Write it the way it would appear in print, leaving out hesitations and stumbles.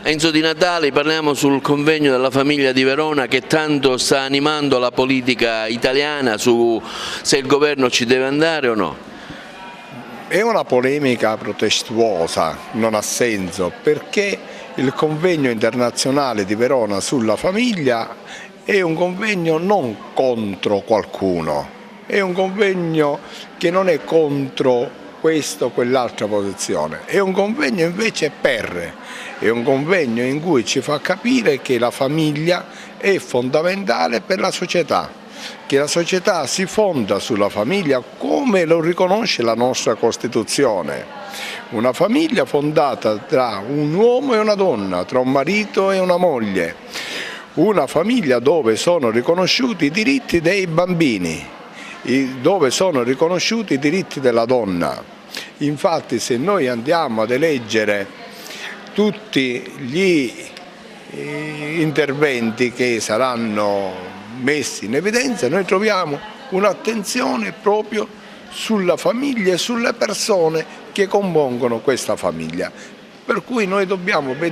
Enzo Di Natale, parliamo sul convegno della famiglia di Verona che tanto sta animando la politica italiana su se il governo ci deve andare o no. È una polemica pretestuosa, non ha senso, perché il convegno internazionale di Verona sulla famiglia è un convegno non contro qualcuno, è un convegno che non è contro questa o quell'altra posizione, è un convegno invece è un convegno in cui ci fa capire che la famiglia è fondamentale per la società, che la società si fonda sulla famiglia come lo riconosce la nostra Costituzione. Una famiglia fondata tra un uomo e una donna, tra un marito e una moglie, una famiglia dove sono riconosciuti i diritti dei bambini, dove sono riconosciuti i diritti della donna. Infatti se noi andiamo ad eleggere tutti gli interventi che saranno messi in evidenza, noi troviamo un'attenzione proprio sulla famiglia e sulle persone che compongono questa famiglia. Per cui noi dobbiamo vedere